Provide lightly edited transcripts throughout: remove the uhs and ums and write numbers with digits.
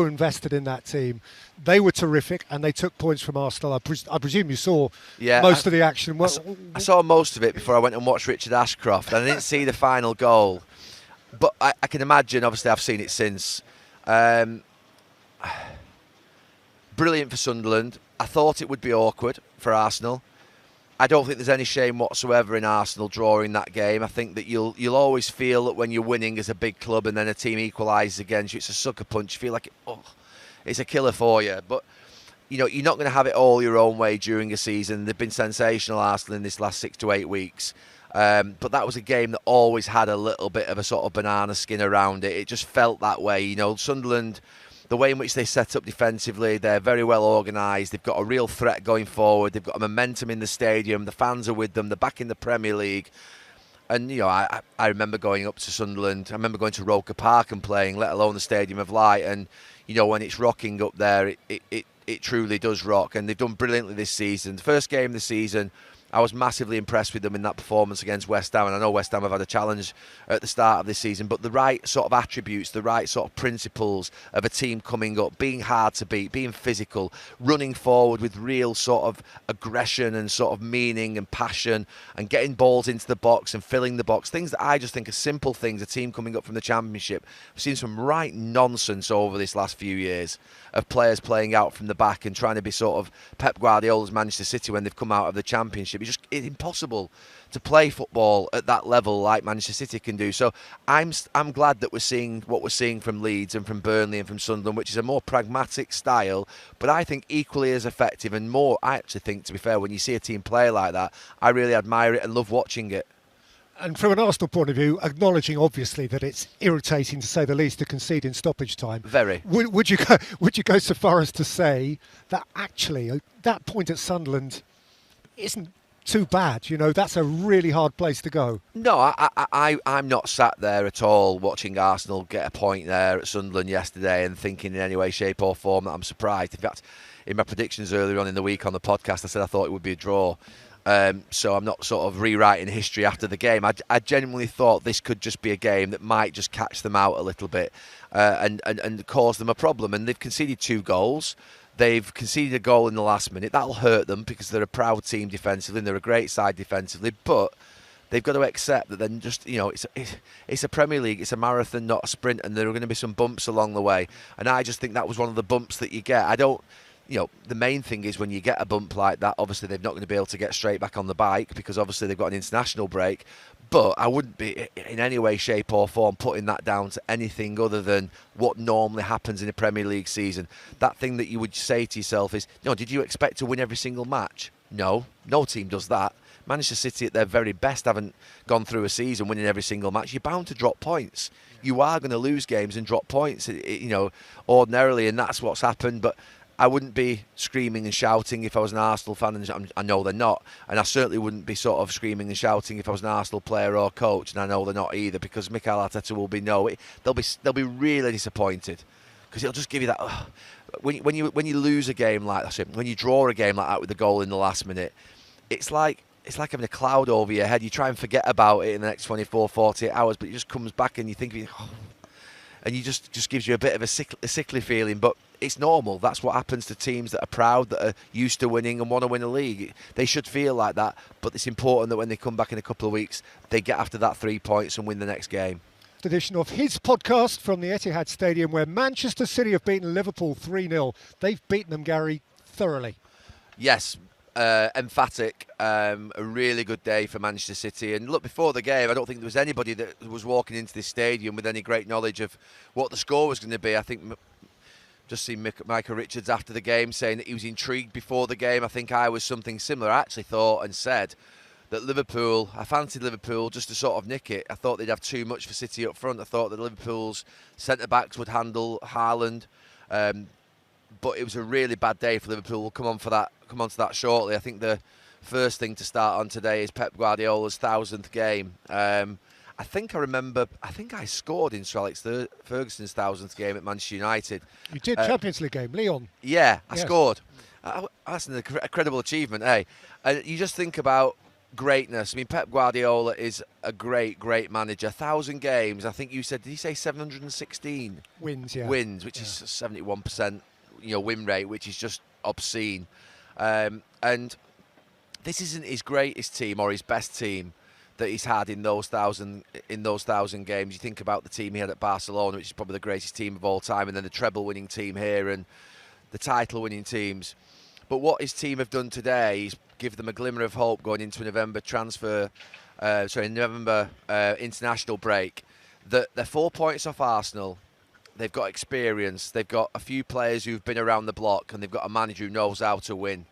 were invested in that team. They were terrific, and they took points from Arsenal. I presume you saw most of the action. I saw most of it before I went and watched Richard Ashcroft, and I didn't see the final goal. But I can imagine, obviously I've seen it since. Brilliant for Sunderland. I thought it would be awkward for Arsenal. I don't think there's any shame whatsoever in Arsenal drawing that game. I think that you'll always feel that when you're winning as a big club and then a team equalises against you, it's a sucker punch. You feel like it's a killer for you. But you're not going to have it all your own way during a season. They've been sensational, Arsenal, in this last 6 to 8 weeks. But that was a game that always had a little bit of a sort of banana skin around it. It just felt that way. Sunderland, the way in which they set up defensively, they're very well organised. They've got a real threat going forward. They've got a momentum in the stadium. The fans are with them. They're back in the Premier League. And, I remember going up to Sunderland. I remember going to Roker Park and playing, let alone the Stadium of Light. And, when it's rocking up there, it truly does rock. And they've done brilliantly this season. The first game of the season, I was massively impressed with them in that performance against West Ham, and I know West Ham have had a challenge at the start of this season, but the right sort of attributes, the right sort of principles of a team coming up, being hard to beat, being physical, running forward with real sort of aggression and sort of meaning and passion, and getting balls into the box and filling the box, things that I just think are simple things. A team coming up from the Championship, we've seen some right nonsense over this last few years of players playing out from the back and trying to be sort of Pep Guardiola's Manchester City when they've come out of the Championship. It's impossible to play football at that level like Manchester City can do. So I'm glad that we're seeing what we're seeing from Leeds and from Burnley and from Sunderland, which is a more pragmatic style, but I think equally as effective and more. I actually think, to be fair, when you see a team play like that, I really admire it and love watching it. And from an Arsenal point of view, acknowledging obviously that it's irritating, to say the least, to concede in stoppage time. Very. Would you go so far as to say that actually that point at Sunderland isn't too bad? That's a really hard place to go. No, I'm not sat there at all watching Arsenal get a point there at Sunderland yesterday and thinking in any way, shape or form that I'm surprised. In fact, in my predictions earlier on in the week on the podcast, I said I thought it would be a draw. So I'm not sort of rewriting history after the game. I genuinely thought this could just be a game that might just catch them out a little bit and cause them a problem. And they've conceded 2 goals. They've conceded a goal in the last minute. That'll hurt them because they're a proud team defensively and they're a great side defensively. But they've got to accept that then just, it's a Premier League, it's a marathon, not a sprint, and there are going to be some bumps along the way. And I just think that was one of the bumps that you get. The main thing is when you get a bump like that, obviously they're not going to be able to get straight back on the bike because obviously they've got an international break. But I wouldn't be in any way, shape or form putting that down to anything other than what normally happens in a Premier League season. That thing that you would say to yourself is, did you expect to win every single match? No team does that. Manchester City at their very best haven't gone through a season winning every single match. You're bound to drop points. You are going to lose games and drop points, ordinarily, and that's what's happened. But I wouldn't be screaming and shouting if I was an Arsenal fan, and I know they're not. And I certainly wouldn't be sort of screaming and shouting if I was an Arsenal player or coach, and I know they're not either, because Mikel Arteta will be they'll be really disappointed, because it'll just give you that. When you lose a game like that, when you draw a game like that with a goal in the last minute, it's like having a cloud over your head. You try and forget about it in the next 24, 48 hours, but it just comes back and you think, and you just gives you a bit of a sickly feeling. But it's normal. That's what happens to teams that are proud, that are used to winning and want to win a league. They should feel like that, but it's important that when they come back in a couple of weeks, they get after that 3 points and win the next game. Edition of his podcast from the Etihad Stadium, where Manchester City have beaten Liverpool 3-0. They've beaten them, Gary, thoroughly. Yes. Emphatic, a really good day for Manchester City. And look, before the game, I don't think there was anybody that was walking into this stadium with any great knowledge of what the score was going to be. I think just seen Michael Richards after the game saying that he was intrigued before the game. I think I was something similar. I actually thought and said that I fancied Liverpool just to sort of nick it. I thought they'd have too much for City up front. I thought that Liverpool's centre-backs would handle Haaland. But it was a really bad day for Liverpool. We'll come on to that shortly. I think the first thing to start on today is Pep Guardiola's 1,000th game. I think I scored in Sir Alex Ferguson's 1,000th game at Manchester United. You did, Champions League game, Lyon. Yeah, I scored. That's an incredible achievement, eh? And you just think about greatness. I mean, Pep Guardiola is a great manager. 1,000 games. I think you said, did he say 716 wins? Yeah, wins, which is 71%, win rate, which is just obscene. And this isn't his greatest team or his best team that he's had in those thousand games. You think about the team he had at Barcelona, which is probably the greatest team of all time, and then the treble-winning team here and the title-winning teams. But what his team have done today is give them a glimmer of hope going into a November international break. That they're 4 points off Arsenal. They've got experience. They've got a few players who've been around the block, and they've got a manager who knows how to win.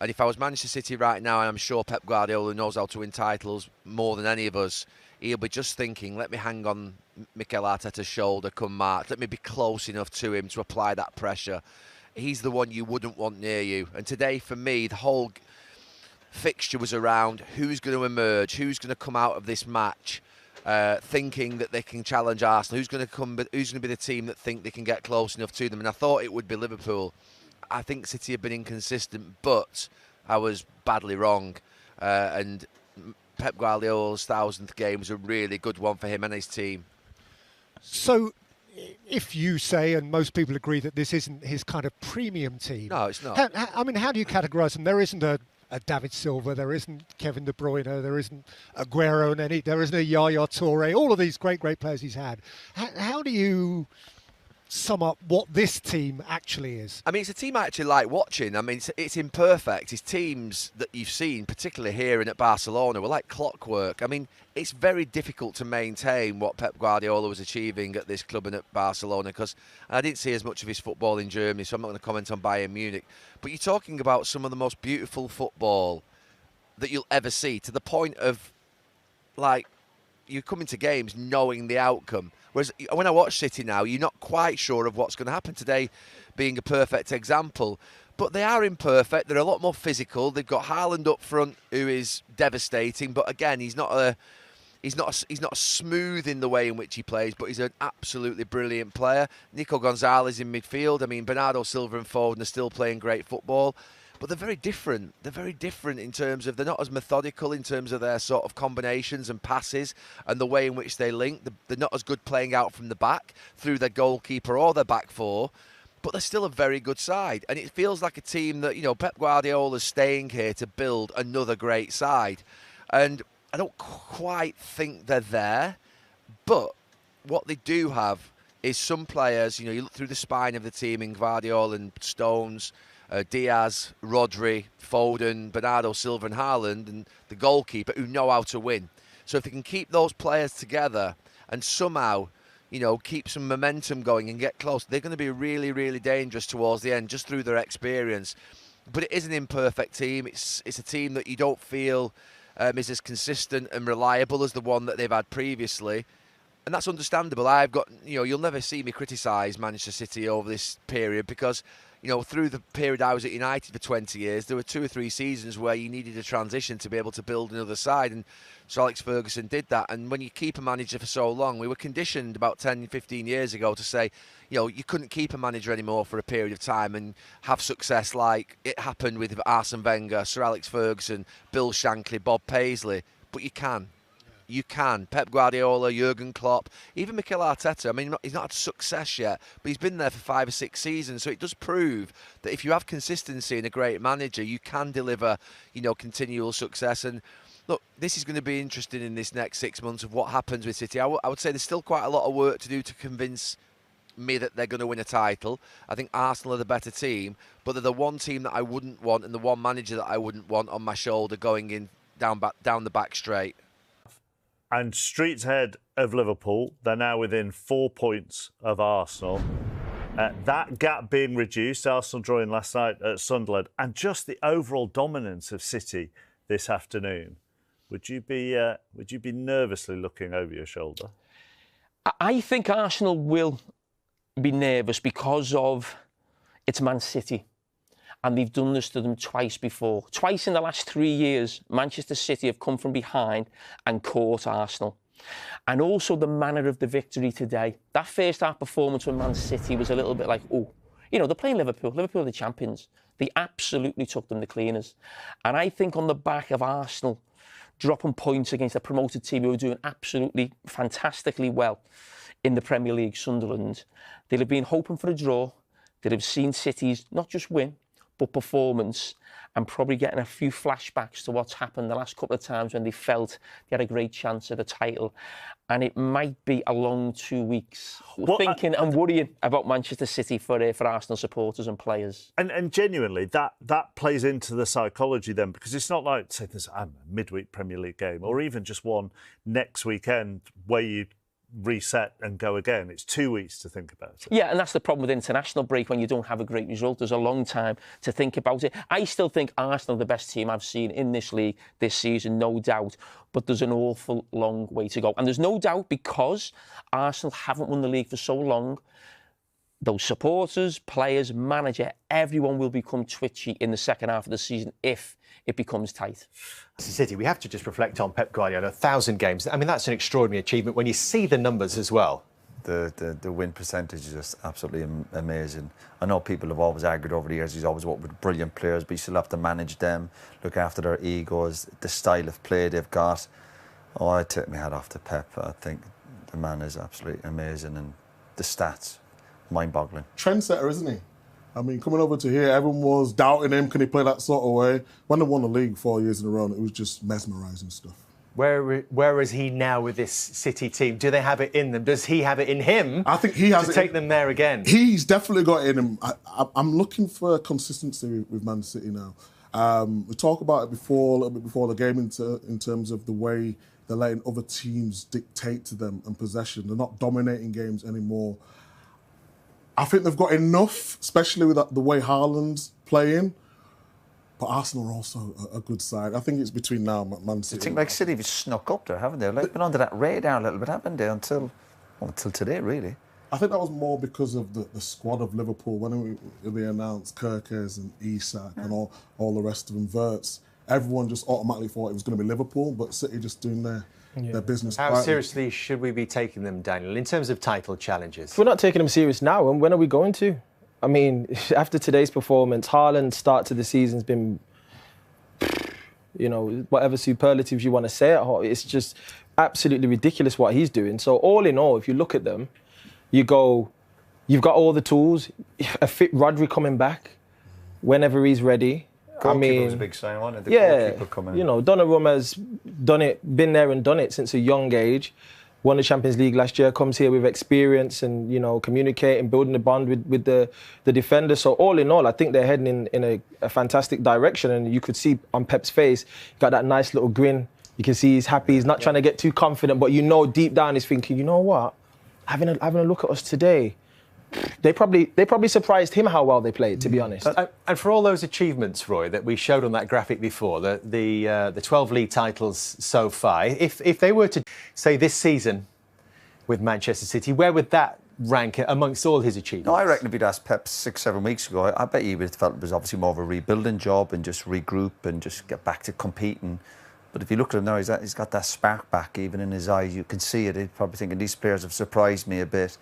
And if I was Manchester City right now, and I'm sure Pep Guardiola knows how to win titles more than any of us, he'll be just thinking, let me hang on Mikel Arteta's shoulder come March. Let me be close enough to him to apply that pressure. He's the one you wouldn't want near you. And today, for me, the whole fixture was around who's going to emerge, who's going to come out of this match thinking that they can challenge Arsenal, who's going to be the team that think they can get close enough to them. And I thought it would be Liverpool. I think City have been inconsistent, but I was badly wrong. And Pep Guardiola's 1,000th game was a really good one for him and his team. So, if you say, and most people agree, that this isn't his kind of premium team. No, it's not. How do you categorise them? There isn't a David Silva, there isn't Kevin De Bruyne, there isn't Aguero, there isn't a Yaya Toure, all of these great players he's had. How do you sum up what this team actually is? I mean, it's a team I actually like watching. I mean, it's imperfect. His teams that you've seen, particularly here and at Barcelona, were like clockwork. I mean, it's very difficult to maintain what Pep Guardiola was achieving at this club and at Barcelona, because I didn't see as much of his football in Germany, so I'm not going to comment on Bayern Munich. But you're talking about some of the most beautiful football that you'll ever see, to the point of, like, you come into games knowing the outcome. Whereas when I watch City now, you're not quite sure of what's going to happen. Today being a perfect example. But they are imperfect. They're a lot more physical. They've got Haaland up front, who is devastating. But again, he's not smooth in the way in which he plays, but he's an absolutely brilliant player. Nico Gonzalez in midfield. I mean, Bernardo Silva and Foden are still playing great football. But they're very different. They're very different in terms of, they're not as methodical in terms of their sort of combinations and passes and the way in which they link. They're not as good playing out from the back through their goalkeeper or their back four, but they're still a very good side. And it feels like a team that, Pep Guardiola's staying here to build another great side. And I don't quite think they're there, but what they do have is some players, you look through the spine of the team in Guardiola and Stones, Diaz, Rodri, Foden, Bernardo Silva and Haaland, and the goalkeeper, who know how to win. So if they can keep those players together and somehow, keep some momentum going and get close, they're going to be really, really dangerous towards the end, just through their experience. But it is an imperfect team. It's a team that you don't feel is as consistent and reliable as the one that they've had previously. And that's understandable. I've got, you'll never see me criticise Manchester City over this period, because through the period I was at United for 20 years, there were 2 or 3 seasons where you needed a transition to be able to build another side, and Sir Alex Ferguson did that. And when you keep a manager for so long, we were conditioned about 10, 15 years ago to say, you couldn't keep a manager anymore for a period of time and have success like it happened with Arsene Wenger, Sir Alex Ferguson, Bill Shankly, Bob Paisley. But you can. You can. Pep Guardiola, Jurgen Klopp, even Mikel Arteta. I mean, he's not had success yet, but he's been there for 5 or 6 seasons. So it does prove that if you have consistency in a great manager, you can deliver, continual success. And look, this is going to be interesting in this next 6 months of what happens with City. I would say there's still quite a lot of work to do to convince me that they're going to win a title. I think Arsenal are the better team, but they're the one team that I wouldn't want and the one manager that I wouldn't want on my shoulder going in down the back straight. And streets ahead of Liverpool. They're now within 4 points of Arsenal. That gap being reduced, Arsenal drawing last night at Sunderland, and just the overall dominance of City this afternoon. Would you be nervously looking over your shoulder? I think Arsenal will be nervous because of it's Man City. And they've done this to them twice before. Twice in the last 3 years, Manchester City have come from behind and caught Arsenal. And also the manner of the victory today. That first half performance when Man City was a little bit like, they're playing Liverpool. Liverpool are the champions. They absolutely took them the cleaners. And I think on the back of Arsenal dropping points against a promoted team who are doing absolutely fantastically well in the Premier League, Sunderland. They'll have been hoping for a draw. They'll have seen City's not just win, but performance, and probably getting a few flashbacks to what's happened the last couple of times when they felt they had a great chance at a title. And it might be a long 2 weeks thinking and worrying about Manchester City for Arsenal supporters and players. And genuinely, that plays into the psychology then, because it's not like, say, there's a midweek Premier League game or even just one next weekend where you reset and go again. It's 2 weeks to think about it. Yeah, and that's the problem with international break when you don't have a great result. There's a long time to think about it. I still think Arsenal are the best team I've seen in this league this season, no doubt. But there's an awful long way to go. And there's no doubt because Arsenal haven't won the league for so long, those supporters, players, manager, everyone will become twitchy in the second half of the season if it becomes tight. City, we have to just reflect on Pep Guardiola, 1,000 games. I mean, that's an extraordinary achievement when you see the numbers as well. The win percentage is just absolutely amazing. I know people have always argued over the years he's always worked with brilliant players, but you still have to manage them, look after their egos, the style of play they've got. Oh, I take my hat off to Pep. I think the man is absolutely amazing, and the stats, mind-boggling. Trendsetter, isn't he? I mean, coming over to here, everyone was doubting him. Can he play that sort of way? When they won the league 4 years in a row, it was just mesmerising stuff. Where is he now with this City team? Do they have it in them? Does he have it in him? I think he has to take them there again. He's definitely got it in him. I'm looking for consistency with Man City now. We talked about it before, a little bit before the game, in terms of the way they're letting other teams dictate to them and possession. They're not dominating games anymore. I think they've got enough, especially with the way Haaland's playing. But Arsenal are also a good side. I think it's between now and Man City. I think, like City, have snuck up there, haven't they? Like, been under that radar a little bit, haven't they? Until today, really. I think that was more because of the squad of Liverpool. When they announced Kerkez and Isak and all the rest of them, Wirtz, everyone just automatically thought it was going to be Liverpool, but City just doing their business. How seriously should we be taking them, Daniel, in terms of title challenges? If we're not taking them serious now, when are we going to? I mean, after today's performance, Haaland's start to the season's been, whatever superlatives you want to say, it's just absolutely ridiculous what he's doing. So all in all, if you look at them, you go, you've got all the tools, a fit Rodri coming back whenever he's ready. Goalkeeper was a big sign, wasn't it? Goalkeeper coming. Donnarumma's done it, been there and done it since a young age. Won the Champions League last year, comes here with experience and, communicating, building a bond with the defender. So all in all, I think they're heading in a fantastic direction. And you could see on Pep's face, he got that nice little grin. You can see he's happy. He's not trying to get too confident, but deep down he's thinking, you know what? Having a look at us today, they probably surprised him how well they played, to be honest. And for all those achievements, Roy, that we showed on that graphic before, the 12 league titles so far, if they were to say this season with Manchester City, where would that rank amongst all his achievements? No, I reckon if you'd asked Pep 6-7 weeks ago, I bet he would have felt it was obviously more of a rebuilding job and just regroup and just get back to competing. But if you look at him now, he's got that spark back even in his eyes. You can see it. He's probably thinking these players have surprised me a bit.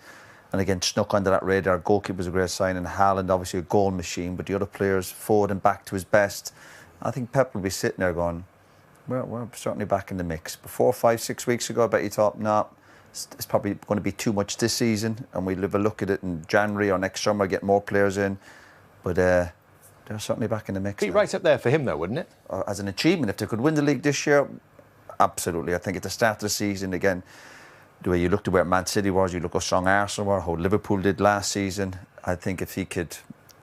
And again, snuck under that radar. Goalkeeper was a great sign, and Haaland obviously a goal machine. But the other players forward and back to his best. I think Pep will be sitting there going, we're certainly back in the mix. But 4, 5, 6 weeks ago, I bet you thought, no, it's probably going to be too much this season, and we'll have a look at it in January or next summer, get more players in. But they're certainly back in the mix. Be right up there for him, though, wouldn't it? As an achievement, if they could win the league this year, absolutely. I think at the start of the season, again, the way you looked at where Man City was, you look how strong Arsenal were, how Liverpool did last season. I think if he could,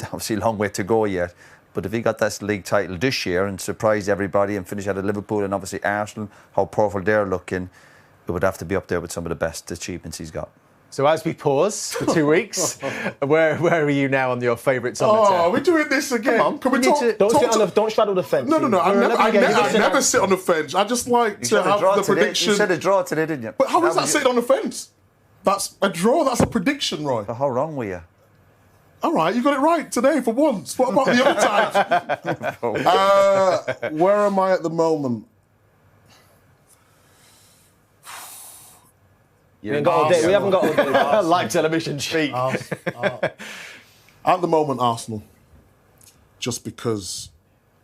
obviously a long way to go yet, but if he got this league title this year and surprised everybody and finished out of Liverpool and obviously Arsenal, how powerful they're looking, it would have to be up there with some of the best achievements he's got. So as we pause for 2 weeks, where are you now on your favourites on the table? Oh, we're doing this again. Come on, can we talk? Don't straddle the fence. No. I never sit on the fence. I just like to have the prediction. You said a draw today, didn't you? But how is that sitting on the fence? That's a draw. That's a prediction, Roy. But how wrong were you? All right, you got it right today for once. What about the other times? Where am I at the moment? We haven't got all day. Live television sheet. At the moment, Arsenal. Just because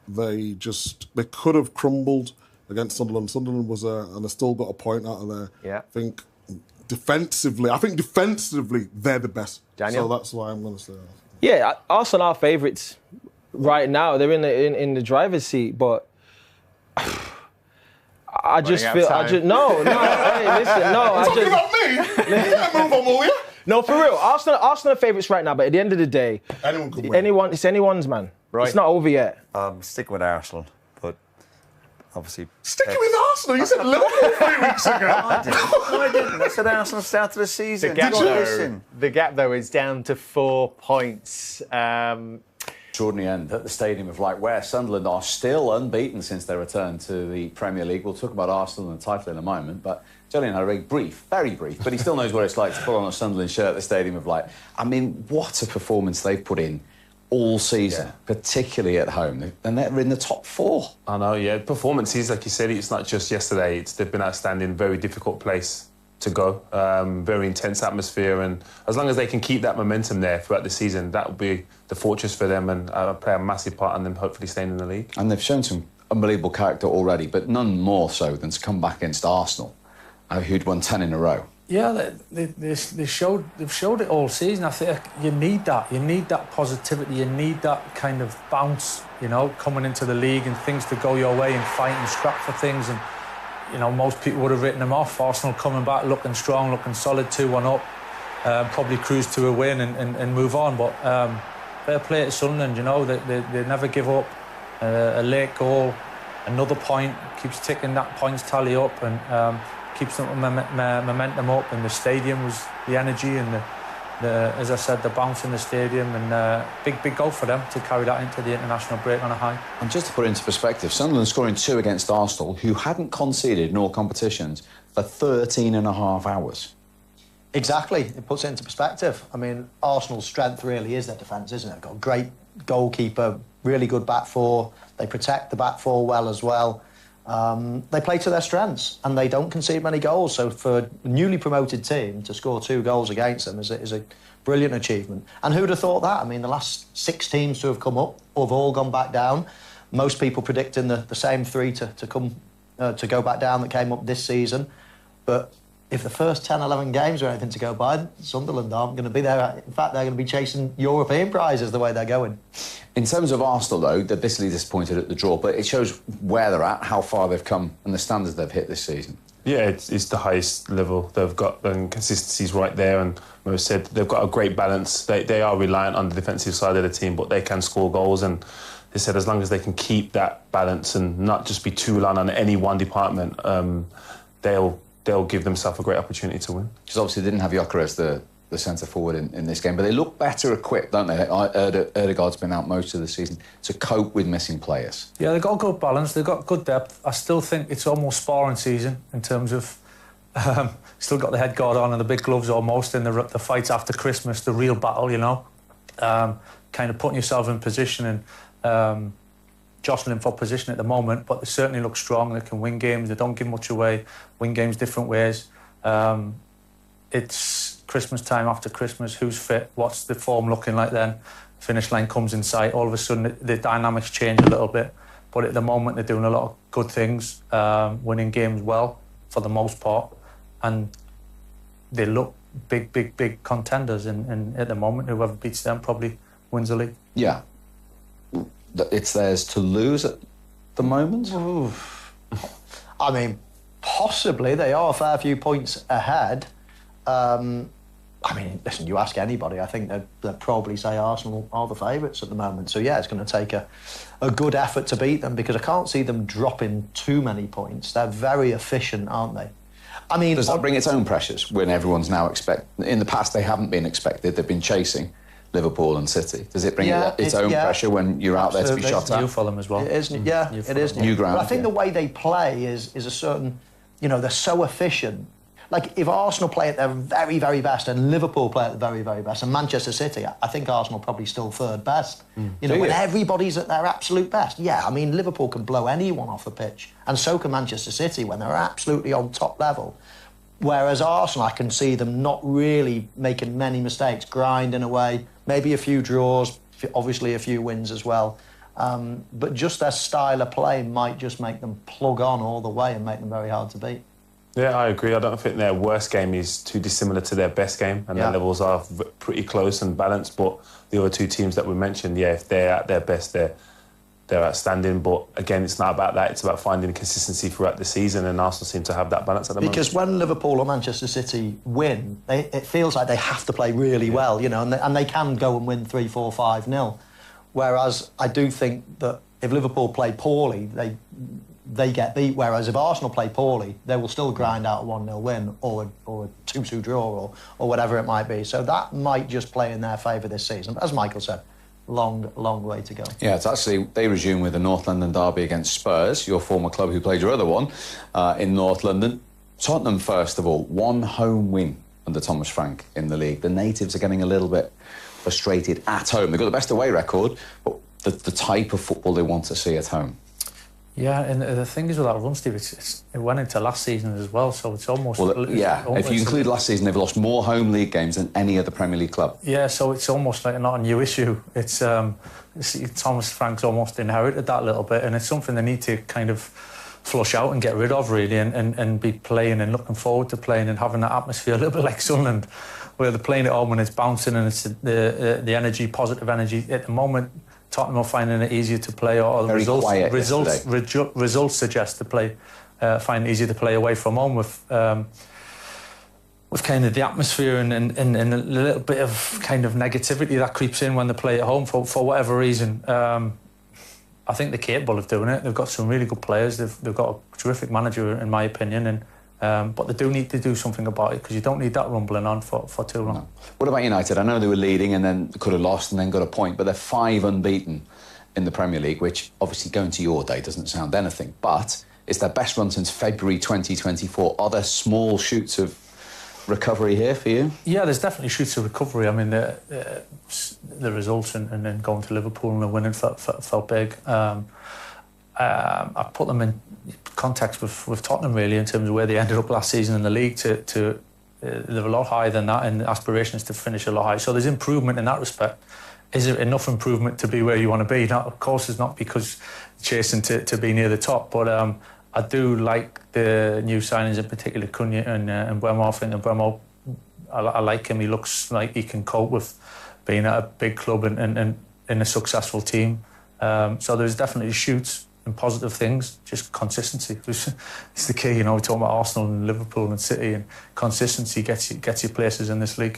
they could have crumbled against Sunderland. Sunderland was and they still got a point out of there. Yeah. I think defensively, they're the best. Daniel? So that's why I'm going to say that. Yeah, Arsenal are favourites right now. They're in the driver's seat, but I just feel hey, listen, no, talking about me. Move on, will you? No, for real. Arsenal are favourites right now, but at the end of the day, anyone could win. It's anyone's, man. Right. It's not over yet. Sticking with Arsenal, but obviously... Sticking with Arsenal? You said Liverpool 3 weeks ago. I didn't. I said Arsenal start of the season. The gap, though, is down to 4 points. Extraordinary end at the Stadium of Light, where Sunderland are still unbeaten since their return to the Premier League. We'll talk about Arsenal and the title in a moment, but Julian had a very brief, but he still knows what it's like to put on a Sunderland shirt at the Stadium of Light. I mean, what a performance they've put in all season, particularly at home. And they're in the top 4. I know, yeah. Performances, like you said, it's not just yesterday. They've been outstanding, very difficult place to go. Very intense atmosphere, and as long as they can keep that momentum there throughout the season, that will be the fortress for them and play a massive part in them hopefully staying in the league. And they've shown some unbelievable character already, but none more so than to come back against Arsenal, who'd won 10 in a row. Yeah, they've showed it all season. I think you need that. You need that positivity. You need that kind of bounce, you know, coming into the league and things to go your way and fight and scrap for things. And, you know, most people would have written them off. Arsenal coming back, looking strong, looking solid, 2-1 up. Probably cruise to a win and move on. But fair play to Sunderland, you know, they never give up. A late goal, another point, keeps ticking that points tally up and keeps the momentum up. And the stadium was the energy and the as I said, the bounce in the stadium, and big goal for them to carry that into the international break on a high. And just to put it into perspective, Sunderland scoring 2 against Arsenal, who hadn't conceded in all competitions for 13 and a half hours. Exactly, it puts it into perspective. I mean, Arsenal's strength really is their defence, isn't it? They've got a great goalkeeper, really good back four. They protect the back four well as well. They play to their strengths and they don't concede many goals. So for a newly promoted team to score 2 goals against them is a brilliant achievement. And who'd have thought that? I mean, the last 6 teams to have come up have all gone back down. Most people predicting the same 3 to go back down that came up this season. But if the first 10, 11 games are anything to go by, Sunderland aren't going to be there. In fact, they're going to be chasing European prizes the way they're going. In terms of Arsenal, though, they're bitterly disappointed at the draw, but it shows where they're at, how far they've come, and the standards they've hit this season. Yeah, it's the highest level they've got, and consistency's right there. And Mo said they've got a great balance. They are reliant on the defensive side of the team, but they can score goals. And they said as long as they can keep that balance and not just be too reliant on any one department, they'll give themselves a great opportunity to win. Because obviously they didn't have Yoker as the centre-forward in this game, but they look better equipped, don't they? Odergard's been out most of the season to cope with missing players. Yeah, they've got a good balance, they've got good depth. I still think it's almost sparring season in terms of... still got the head guard on and the big gloves almost in the fights after Christmas, the real battle, you know. Kind of putting yourself in position and... jostling for position at the moment, but they certainly look strong. They can win games. They don't give much away. Win games different ways. It's Christmas time after Christmas. Who's fit? What's the form looking like then? Finish line comes in sight. All of a sudden, the dynamics change a little bit. But at the moment, they're doing a lot of good things, winning games well for the most part, and they look big contenders. And at the moment, whoever beats them probably wins the league. Yeah. It's theirs to lose at the moment? I mean, possibly. They are a fair few points ahead. I mean, listen, you ask anybody, I think they'd probably say Arsenal are the favourites at the moment. So, yeah, it's going to take a good effort to beat them because I can't see them dropping too many points. They're very efficient, aren't they? I mean... Does that bring its own pressures when everyone's now in the past, they haven't been expected. They've been chasing Liverpool and City. Does it bring its own pressure when you're out there to be shot at? New for them as well. It is, yeah, it is. New ground. But I think the way they play is a certain, you know, they're so efficient. Like, if Arsenal play at their very, very best and Liverpool play at the very, very best and Manchester City, I think Arsenal probably still third best. You know, when everybody's at their absolute best. Yeah, I mean, Liverpool can blow anyone off the pitch, and so can Manchester City when they're absolutely on top level. Whereas Arsenal, I can see them not really making many mistakes, grinding away, maybe a few draws, obviously a few wins as well. But just their style of play might just make them plug on all the way and make them very hard to beat. Yeah, I agree. I don't think their worst game is too dissimilar to their best game, and their levels are pretty close and balanced. But the other two teams that we mentioned, yeah, if they're at their best, they're outstanding. But again, it's not about that. It's about finding consistency throughout the season, and Arsenal seem to have that balance at the moment. Because when Liverpool or Manchester City win, it feels like they have to play really well, you know, and they can go and win 3-4, 5-0. Whereas I do think that if Liverpool play poorly, they get beat. Whereas if Arsenal play poorly, they will still grind out a 1-0 win or a 2-2 draw or whatever it might be. So that might just play in their favour this season. But as Michael said, long way to go. Yeah, it's actually, they resume with the North London derby against Spurs, your former club who played your other one in North London. Tottenham, first of all, one home win under Thomas Frank in the league. The natives are getting a little bit frustrated at home. They've got the best away record, but the type of football they want to see at home. Yeah, and the thing is with that run, Steve, it went into last season as well, so it's almost... Well, yeah, if you include last season, they've lost more home league games than any other Premier League club. Yeah, so it's almost like not a new issue. It's Thomas Frank's almost inherited that a little bit, and it's something they need to kind of flush out and get rid of, really, and be playing and looking forward to playing and having that atmosphere a little bit like Sunderland, where they're playing at home and it's bouncing and it's the energy, positive energy. At the moment, Tottenham are finding it easier to play, or the results suggest to play, find it easier to play away from home with kind of the atmosphere and a little bit of kind of negativity that creeps in when they play at home for whatever reason. I think they're capable of doing it. They've got some really good players. They've got a terrific manager, in my opinion, and but they do need to do something about it, because you don't need that rumbling on for too long. No. What about United? I know they were leading and then could have lost and then got a point, but they're 5 unbeaten in the Premier League, which obviously going to your day doesn't sound anything, but it's their best run since February 2024. Are there small shoots of recovery here for you? Yeah, there's definitely shoots of recovery. I mean, the results and then going to Liverpool and winning felt big. I put them in context with Tottenham, really, in terms of where they ended up last season in the league. They're a lot higher than that, and aspirations to finish a lot higher. So there's improvement in that respect. Is it enough improvement to be where you want to be? Now, of course, it's not, because chasing to be near the top, but I do like the new signings, in particular Cunha and Mbeumo. I think Mbeumo, I like him. He looks like he can cope with being at a big club and in a successful team. So there's definitely shoots and positive things. Just consistency is the key. You know, we talk about Arsenal and Liverpool and City, and consistency gets you places in this league.